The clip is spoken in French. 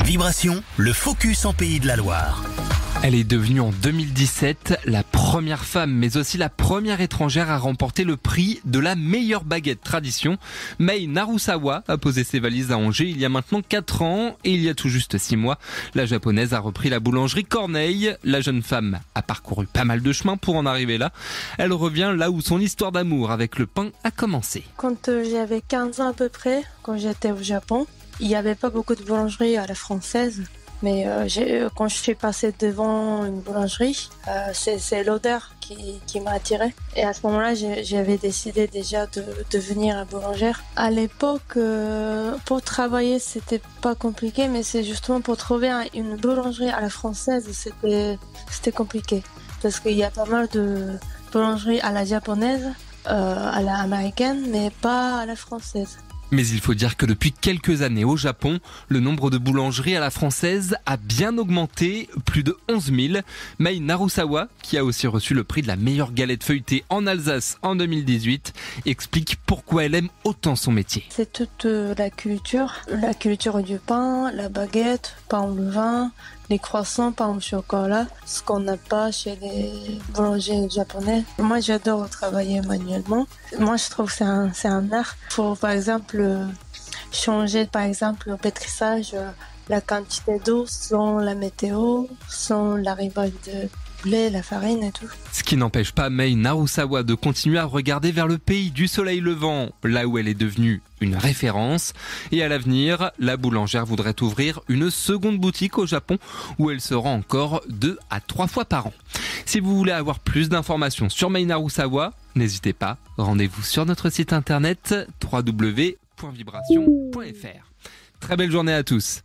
Vibration, le focus en Pays de la Loire. Elle est devenue en 2017 la première femme, mais aussi la première étrangère à remporter le prix de la meilleure baguette tradition. Mei Narusawa a posé ses valises à Angers il y a maintenant 4 ans et il y a tout juste 6 mois, la japonaise a repris la boulangerie Corneille. La jeune femme a parcouru pas mal de chemin pour en arriver là. Elle revient là où son histoire d'amour avec le pain a commencé. Quand j'avais 15 ans à peu près, quand j'étais au Japon, il n'y avait pas beaucoup de boulangeries à la française. Mais quand je suis passée devant une boulangerie, c'est l'odeur qui m'a attirée. Et à ce moment-là, j'avais décidé déjà de devenir boulangère. À l'époque, pour travailler, c'était pas compliqué, mais c'est justement pour trouver une boulangerie à la française, c'était compliqué. Parce qu'il y a pas mal de boulangeries à la japonaise, à la américaine, mais pas à la française. Mais il faut dire que depuis quelques années au Japon, le nombre de boulangeries à la française a bien augmenté, plus de 11 000. Mei Narusawa, qui a aussi reçu le prix de la meilleure galette feuilletée en Alsace en 2018, explique pourquoi elle aime autant son métier. C'est toute la culture du pain, la baguette, pain au levain, les croissants, pain au chocolat, ce qu'on n'a pas chez les boulangers japonais. Moi, j'adore travailler manuellement. Moi, je trouve que c'est un art. Faut, par exemple, changer, le pétrissage, la quantité d'eau selon la météo, selon l'arrivage de blé, la farine et tout. Ce qui n'empêche pas Mei Narusawa de continuer à regarder vers le pays du soleil levant, là où elle est devenue une référence. Et à l'avenir, la boulangère voudrait ouvrir une seconde boutique au Japon où elle se rend encore 2 à 3 fois par an. Si vous voulez avoir plus d'informations sur Mei Narusawa, n'hésitez pas, rendez-vous sur notre site internet www.vibration.fr. Très belle journée à tous.